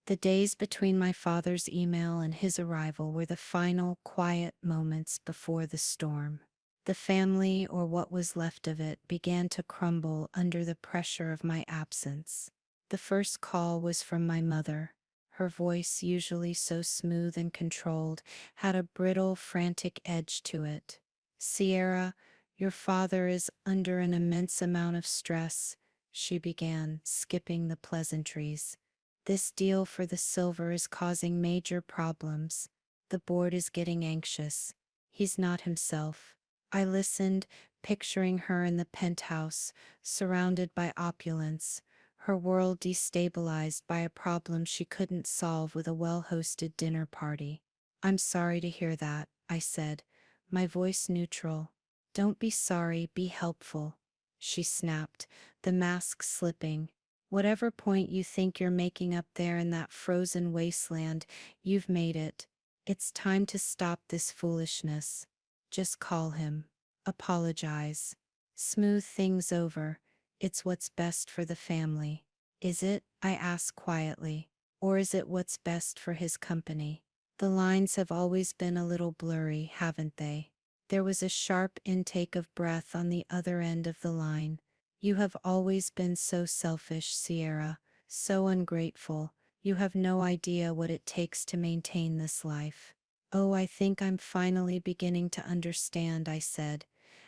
The days between my father's email and his arrival were the final, quiet moments before the storm. The family, or what was left of it, began to crumble under the pressure of my absence. The first call was from my mother. Her voice, usually so smooth and controlled, had a brittle, frantic edge to it. "Sierra, your father is under an immense amount of stress," she began, skipping the pleasantries. "This deal for the silver is causing major problems. The board is getting anxious. He's not himself." I listened, picturing her in the penthouse, surrounded by opulence, her world destabilized by a problem she couldn't solve with a well-hosted dinner party. "I'm sorry to hear that," I said, my voice neutral. "Don't be sorry, be helpful," she snapped, the mask slipping. "Whatever point you think you're making up there in that frozen wasteland, you've made it. It's time to stop this foolishness. Just call him. Apologize. Smooth things over. It's what's best for the family." "Is it?" I asked quietly. "Or is it what's best for his company?" The lines have always been a little blurry, haven't they? There was a sharp intake of breath on the other end of the line. "You have always been so selfish, Sierra, so ungrateful. You have no idea what it takes to maintain this life." "Oh, I think I'm finally beginning to understand," I said,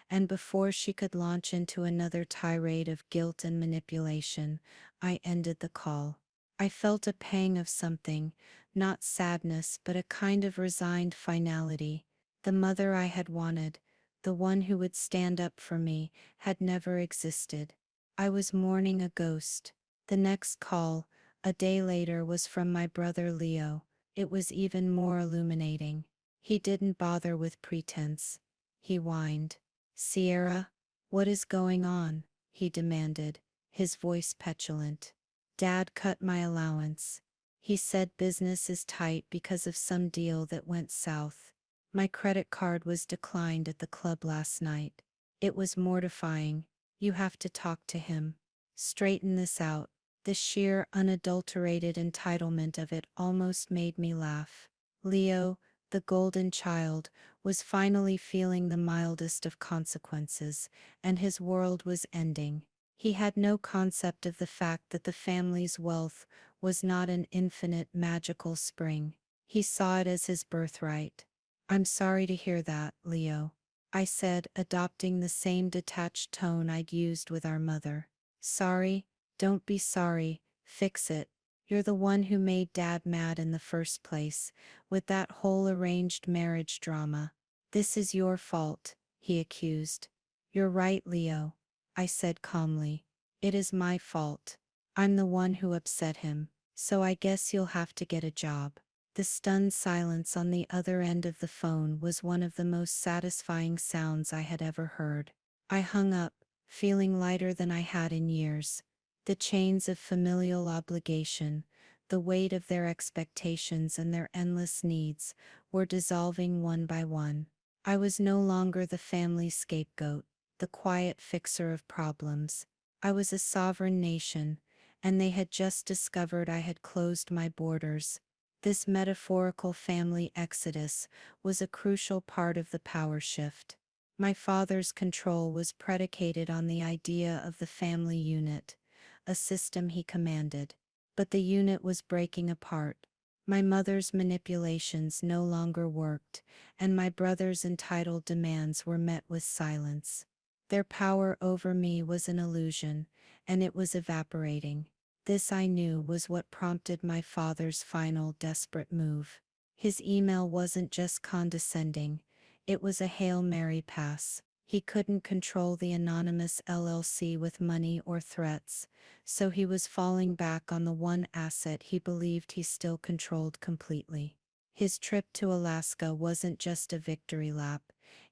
and before she could launch into another tirade of guilt and manipulation, I ended the call. I felt a pang of something, not sadness but a kind of resigned finality. The mother I had wanted, the one who would stand up for me, had never existed. I was mourning a ghost. The next call, a day later, was from my brother Leo. It was even more illuminating. He didn't bother with pretense. He whined. "Sierra, what is going on?" he demanded, his voice petulant. "Dad cut my allowance. He said business is tight because of some deal that went south. My credit card was declined at the club last night. It was mortifying. You have to talk to him. Straighten this out." The sheer, unadulterated entitlement of it almost made me laugh. Leo, the golden child, was finally feeling the mildest of consequences, and his world was ending. He had no concept of the fact that the family's wealth was not an infinite magical spring. He saw it as his birthright. "I'm sorry to hear that, Leo," I said, adopting the same detached tone I'd used with our mother. "Sorry? Don't be sorry, fix it. You're the one who made Dad mad in the first place, with that whole arranged marriage drama. This is your fault," he accused. "You're right, Leo," I said calmly. "It is my fault. I'm the one who upset him, so I guess you'll have to get a job. The stunned silence on the other end of the phone was one of the most satisfying sounds I had ever heard. I hung up, feeling lighter than I had in years. The chains of familial obligation, the weight of their expectations and their endless needs, were dissolving one by one. I was no longer the family scapegoat, the quiet fixer of problems. I was a sovereign nation, and they had just discovered I had closed my borders. This metaphorical family exodus was a crucial part of the power shift. My father's control was predicated on the idea of the family unit, a system he commanded. But the unit was breaking apart. My mother's manipulations no longer worked, and my brother's entitled demands were met with silence. Their power over me was an illusion, and it was evaporating. This, I knew, was what prompted my father's final desperate move. His email wasn't just condescending, it was a Hail Mary pass. He couldn't control the anonymous LLC with money or threats, so he was falling back on the one asset he believed he still controlled completely. His trip to Alaska wasn't just a victory lap,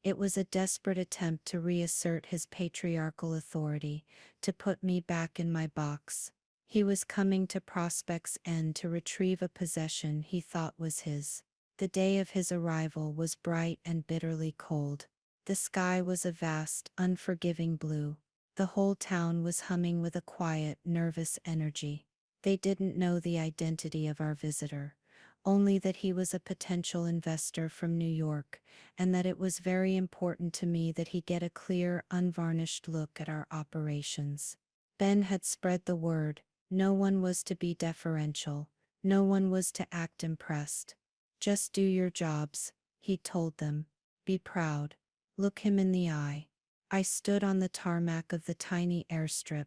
it was a desperate attempt to reassert his patriarchal authority, to put me back in my box. He was coming to Prospect's End to retrieve a possession he thought was his. The day of his arrival was bright and bitterly cold. The sky was a vast, unforgiving blue. The whole town was humming with a quiet, nervous energy. They didn't know the identity of our visitor, only that he was a potential investor from New York, and that it was very important to me that he get a clear, unvarnished look at our operations. Ben had spread the word. No one was to be deferential. No one was to act impressed. Just do your jobs, he told them. Be proud. Look him in the eye. I stood on the tarmac of the tiny airstrip,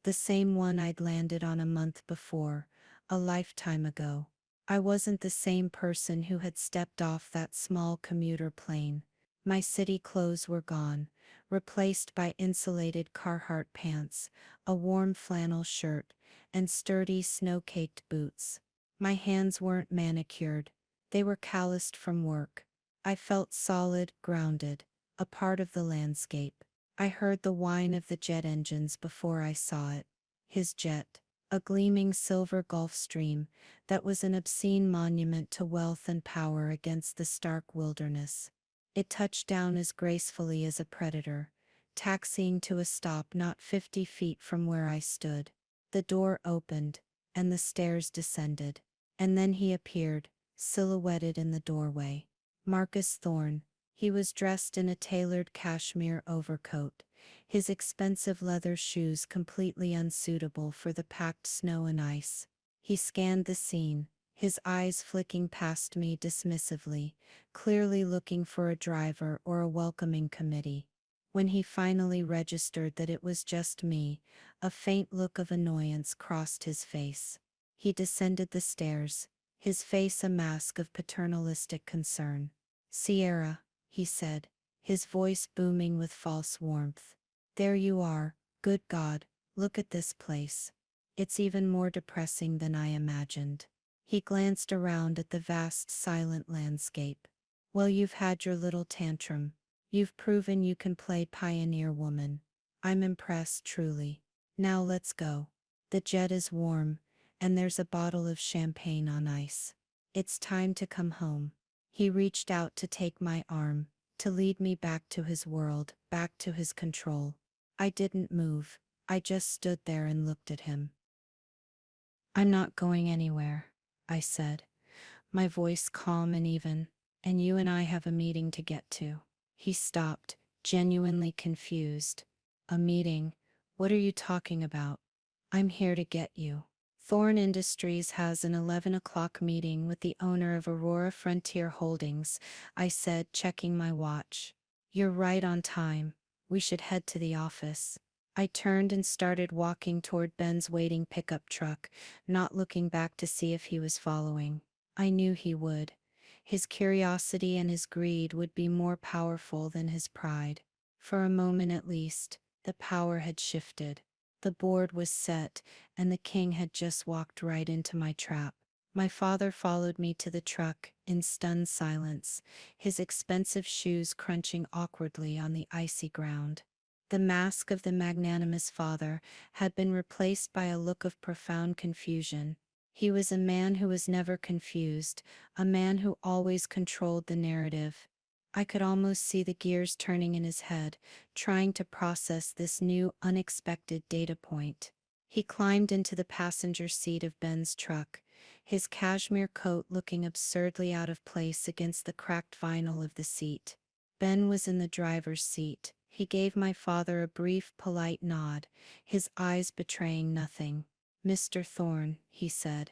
the same one I'd landed on a month before, a lifetime ago. I wasn't the same person who had stepped off that small commuter plane. My city clothes were gone, replaced by insulated Carhartt pants, a warm flannel shirt, and sturdy snow-caked boots. My hands weren't manicured, they were calloused from work. I felt solid, grounded, a part of the landscape. I heard the whine of the jet engines before I saw it. His jet, a gleaming silver Gulfstream, that was an obscene monument to wealth and power against the stark wilderness. It touched down as gracefully as a predator, taxiing to a stop not 50 feet from where I stood. The door opened, and the stairs descended. And then he appeared, silhouetted in the doorway. Marcus Thorne. He was dressed in a tailored cashmere overcoat, his expensive leather shoes completely unsuitable for the packed snow and ice. He scanned the scene, his eyes flicking past me dismissively, clearly looking for a driver or a welcoming committee. When he finally registered that it was just me, a faint look of annoyance crossed his face. He descended the stairs, his face a mask of paternalistic concern. "Sierra," he said, his voice booming with false warmth. "There you are, good God, look at this place. It's even more depressing than I imagined." He glanced around at the vast silent landscape. "Well, you've had your little tantrum. You've proven you can play pioneer woman. I'm impressed, truly. Now let's go. The jet is warm, and there's a bottle of champagne on ice. It's time to come home." He reached out to take my arm, to lead me back to his world, back to his control. I didn't move, I just stood there and looked at him. "I'm not going anywhere," I said, my voice calm and even, "and you and I have a meeting to get to." He stopped, genuinely confused. "A meeting? What are you talking about?" "I'm here to get you. Thorne Industries has an 11 o'clock meeting with the owner of Aurora Frontier Holdings," I said, checking my watch. "You're right on time. We should head to the office." I turned and started walking toward Ben's waiting pickup truck, not looking back to see if he was following. I knew he would. His curiosity and his greed would be more powerful than his pride. For a moment at least, the power had shifted. The board was set, and the king had just walked right into my trap. My father followed me to the truck in stunned silence, his expensive shoes crunching awkwardly on the icy ground. The mask of the magnanimous father had been replaced by a look of profound confusion. He was a man who was never confused, a man who always controlled the narrative. I could almost see the gears turning in his head, trying to process this new, unexpected data point. He climbed into the passenger seat of Ben's truck, his cashmere coat looking absurdly out of place against the cracked vinyl of the seat. Ben was in the driver's seat. He gave my father a brief, polite nod, his eyes betraying nothing. "Mr. Thorne," he said,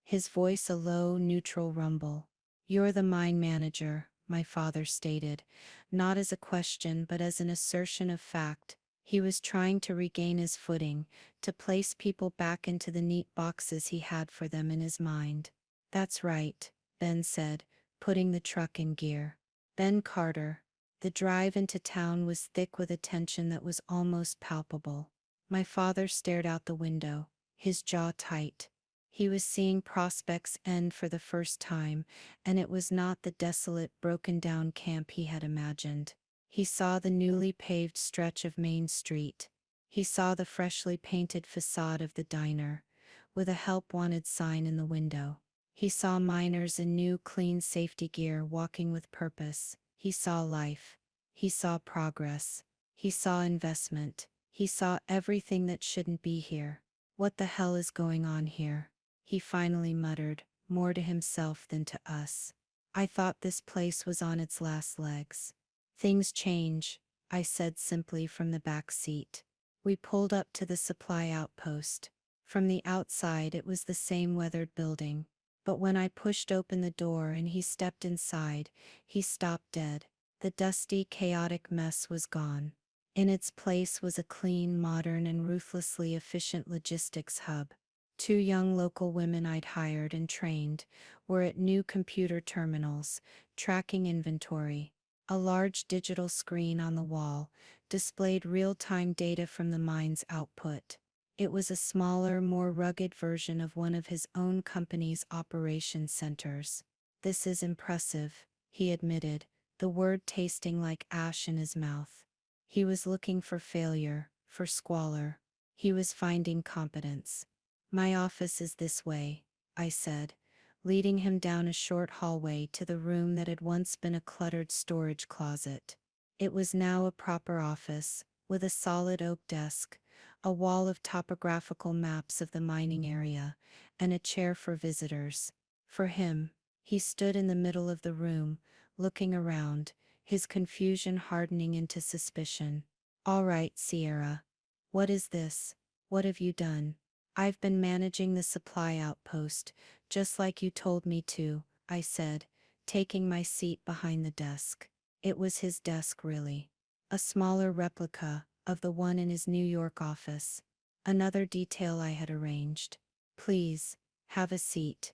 his voice a low, neutral rumble. "You're the mine manager," my father stated, not as a question but as an assertion of fact. He was trying to regain his footing, to place people back into the neat boxes he had for them in his mind. "That's right," Ben said, putting the truck in gear. Ben Carter. The drive into town was thick with a tension that was almost palpable. My father stared out the window, his jaw tight. He was seeing prospects end for the first time, and it was not the desolate, broken-down camp he had imagined. He saw the newly paved stretch of Main Street. He saw the freshly painted facade of the diner, with a help wanted sign in the window. He saw miners in new, clean safety gear walking with purpose. He saw life. He saw progress. He saw investment. He saw everything that shouldn't be here. "What the hell is going on here?" he finally muttered, more to himself than to us. "I thought this place was on its last legs." "Things change," I said simply from the back seat. We pulled up to the supply outpost. From the outside it was the same weathered building, but when I pushed open the door and he stepped inside, he stopped dead. The dusty, chaotic mess was gone. In its place was a clean, modern, and ruthlessly efficient logistics hub. 2 young local women I'd hired and trained were at new computer terminals, tracking inventory. A large digital screen on the wall displayed real-time data from the mine's output. It was a smaller, more rugged version of one of his own company's operation centers. "This is impressive," he admitted, the word tasting like ash in his mouth. He was looking for failure, for squalor. He was finding competence. "My office is this way," I said, leading him down a short hallway to the room that had once been a cluttered storage closet. It was now a proper office, with a solid oak desk, a wall of topographical maps of the mining area, and a chair for visitors. For him, he stood in the middle of the room, looking around, his confusion hardening into suspicion. "All right, Sierra. What is this? What have you done?" "I've been managing the supply outpost, just like you told me to," I said, taking my seat behind the desk. It was his desk, really. A smaller replica of the one in his New York office. Another detail I had arranged. "Please, have a seat.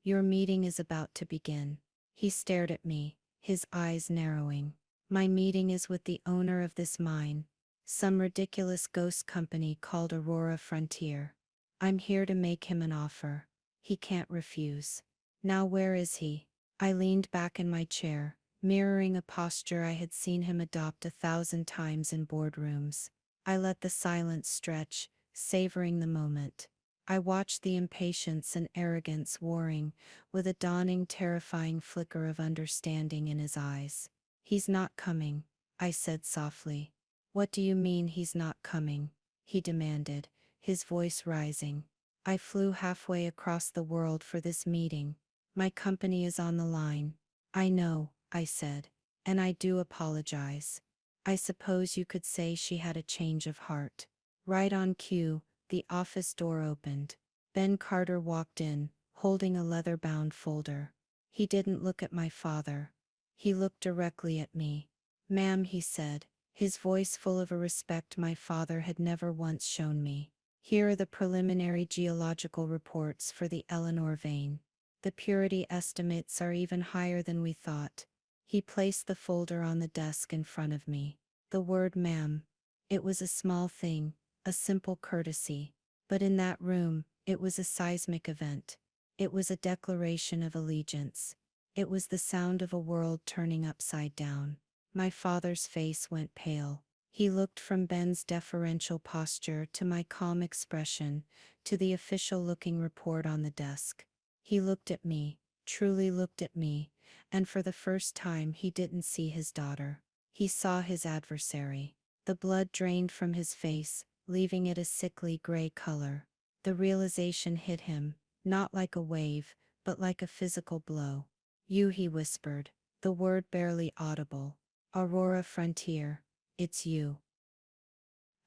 Your meeting is about to begin." He stared at me, his eyes narrowing. "My meeting is with the owner of this mine, some ridiculous ghost company called Aurora Frontier. I'm here to make him an offer. He can't refuse." "Now where is he?" I leaned back in my chair, mirroring a posture I had seen him adopt 1,000 times in boardrooms. I let the silence stretch, savoring the moment. I watched the impatience and arrogance warring, with a dawning, terrifying flicker of understanding in his eyes. "He's not coming," I said softly. "What do you mean he's not coming?" he demanded, his voice rising. "I flew halfway across the world for this meeting. My company is on the line." "I know," I said, "and I do apologize. I suppose you could say she had a change of heart." Right on cue, the office door opened. Ben Carter walked in, holding a leather-bound folder. He didn't look at my father. He looked directly at me. "Ma'am," he said, his voice full of a respect my father had never once shown me. "Here are the preliminary geological reports for the Eleanor vein. The purity estimates are even higher than we thought." He placed the folder on the desk in front of me. The word "ma'am." It was a small thing, a simple courtesy. But in that room, it was a seismic event. It was a declaration of allegiance. It was the sound of a world turning upside down. My father's face went pale. He looked from Ben's deferential posture to my calm expression, to the official-looking report on the desk. He looked at me, truly looked at me, and for the first time he didn't see his daughter. He saw his adversary. The blood drained from his face, leaving it a sickly gray color. The realization hit him, not like a wave, but like a physical blow. You, he whispered, the word barely audible. Aurora Frontier, it's you.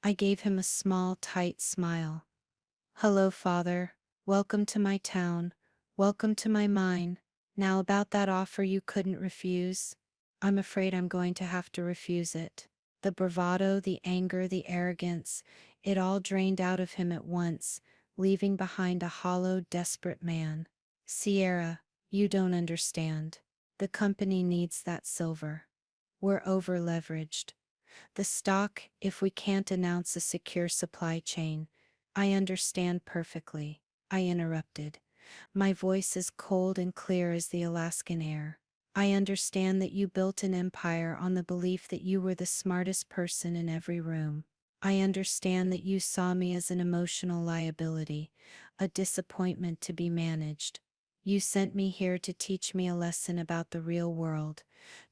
I gave him a small, tight smile. Hello, father. Welcome to my town. Welcome to my mine. Now about that offer you couldn't refuse. I'm afraid I'm going to have to refuse it. The bravado, the anger, the arrogance, it all drained out of him at once, leaving behind a hollow, desperate man. Sierra, you don't understand. The company needs that silver. We're over-leveraged. The stock, if we can't announce a secure supply chain. I understand perfectly, I interrupted. My voice is cold and clear as the Alaskan air. I understand that you built an empire on the belief that you were the smartest person in every room. I understand that you saw me as an emotional liability, a disappointment to be managed. You sent me here to teach me a lesson about the real world,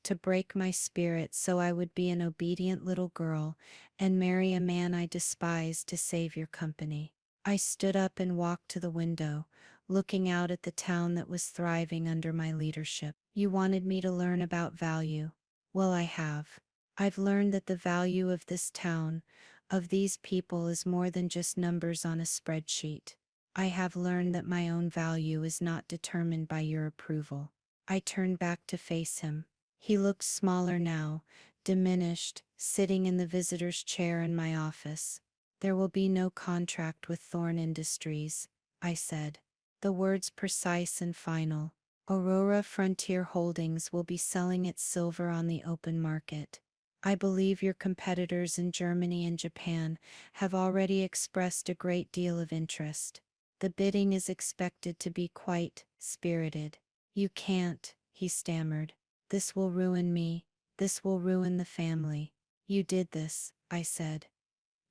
to break my spirit so I would be an obedient little girl and marry a man I despised to save your company. I stood up and walked to the window, looking out at the town that was thriving under my leadership. You wanted me to learn about value. Well, I have. I've learned that the value of this town, of these people, is more than just numbers on a spreadsheet. I have learned that my own value is not determined by your approval. I turned back to face him. He looked smaller now, diminished, sitting in the visitor's chair in my office. There will be no contract with Thorn Industries, I said. The words precise and final. Aurora Frontier Holdings will be selling its silver on the open market. I believe your competitors in Germany and Japan have already expressed a great deal of interest. The bidding is expected to be quite spirited. You can't, he stammered. This will ruin me. This will ruin the family. You did this, I said.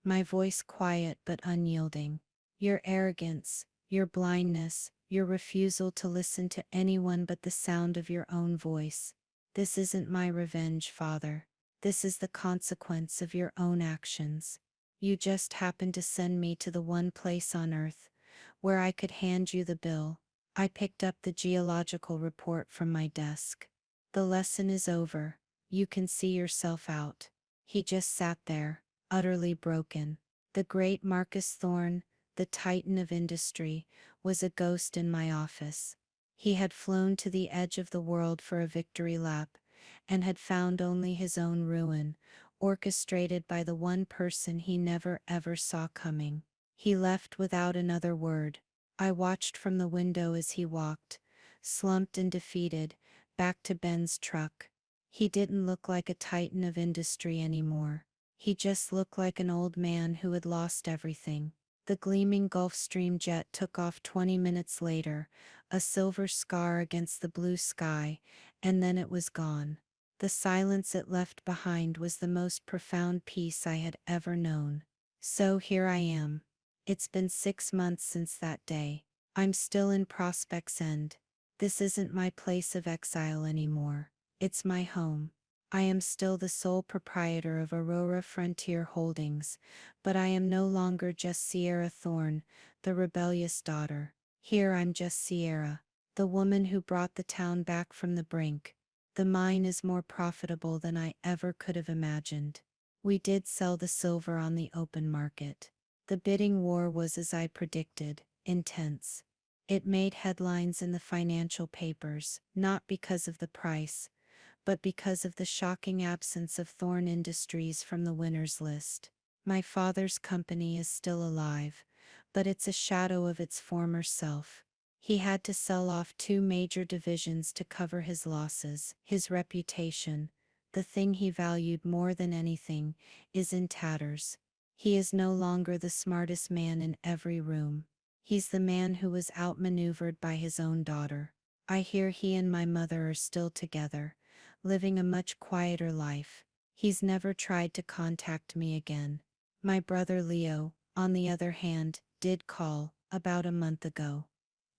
My voice quiet but unyielding. Your arrogance, your blindness, your refusal to listen to anyone but the sound of your own voice. This isn't my revenge, father. This is the consequence of your own actions. You just happened to send me to the one place on Earth where I could hand you the bill. I picked up the geological report from my desk. The lesson is over. You can see yourself out. He just sat there, utterly broken. The great Marcus Thorne, the titan of industry, was a ghost in my office. He had flown to the edge of the world for a victory lap, and had found only his own ruin, orchestrated by the one person he never ever saw coming. He left without another word. I watched from the window as he walked, slumped and defeated, back to Ben's truck. He didn't look like a titan of industry anymore. He just looked like an old man who had lost everything. The gleaming Gulfstream jet took off 20 minutes later, a silver scar against the blue sky, and then it was gone. The silence it left behind was the most profound peace I had ever known. So here I am. It's been 6 months since that day. I'm still in Prospect's End. This isn't my place of exile anymore. It's my home. I am still the sole proprietor of Aurora Frontier Holdings, but I am no longer just Sierra Thorne, the rebellious daughter. Here I'm just Sierra, the woman who brought the town back from the brink. The mine is more profitable than I ever could have imagined. We did sell the silver on the open market. The bidding war was, as I predicted, intense. It made headlines in the financial papers, not because of the price, but because of the shocking absence of Thorn Industries from the winners list. My father's company is still alive, but it's a shadow of its former self. He had to sell off 2 major divisions to cover his losses. His reputation, the thing he valued more than anything, is in tatters. He is no longer the smartest man in every room. He's the man who was outmaneuvered by his own daughter. I hear he and my mother are still together, living a much quieter life. He's never tried to contact me again. My brother Leo, on the other hand, did call, about a month ago.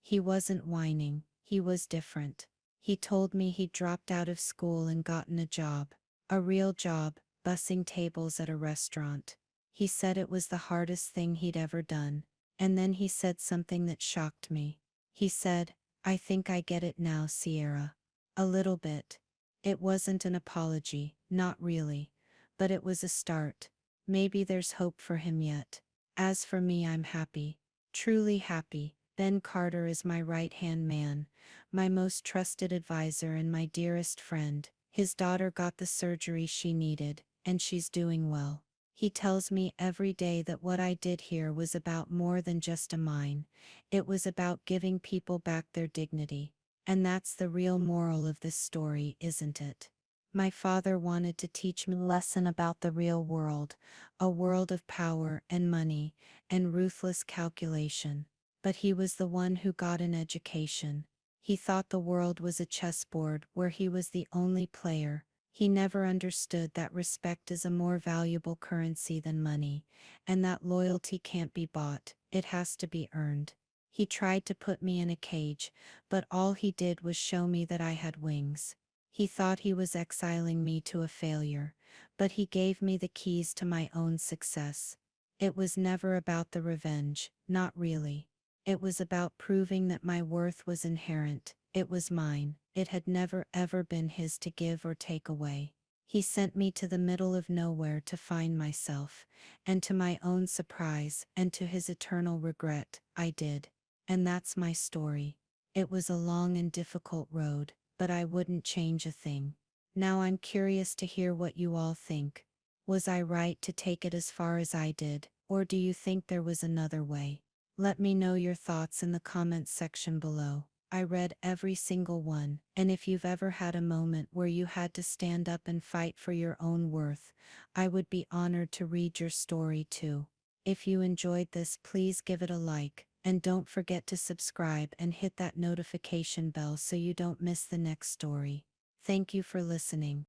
He wasn't whining, he was different. He told me he'd dropped out of school and gotten a job. A real job, bussing tables at a restaurant. He said it was the hardest thing he'd ever done. And then he said something that shocked me. He said, "I think I get it now, Sierra." A little bit. It wasn't an apology, not really. But it was a start. Maybe there's hope for him yet. As for me, I'm happy. Truly happy. Ben Carter is my right-hand man, my most trusted advisor and my dearest friend. His daughter got the surgery she needed, and she's doing well. He tells me every day that what I did here was about more than just a mine. It was about giving people back their dignity. And that's the real moral of this story, isn't it? My father wanted to teach me a lesson about the real world, a world of power and money and ruthless calculation. But he was the one who got an education. He thought the world was a chessboard where he was the only player. He never understood that respect is a more valuable currency than money, and that loyalty can't be bought, it has to be earned. He tried to put me in a cage, but all he did was show me that I had wings. He thought he was exiling me to a failure, but he gave me the keys to my own success. It was never about the revenge, not really. It was about proving that my worth was inherent. It was mine. It had never ever been his to give or take away. He sent me to the middle of nowhere to find myself, and to my own surprise and to his eternal regret, I did. And that's my story. It was a long and difficult road, but I wouldn't change a thing. Now I'm curious to hear what you all think. Was I right to take it as far as I did, or do you think there was another way? Let me know your thoughts in the comments section below. I read every single one, and if you've ever had a moment where you had to stand up and fight for your own worth, I would be honored to read your story too. If you enjoyed this, please give it a like, and don't forget to subscribe and hit that notification bell so you don't miss the next story. Thank you for listening.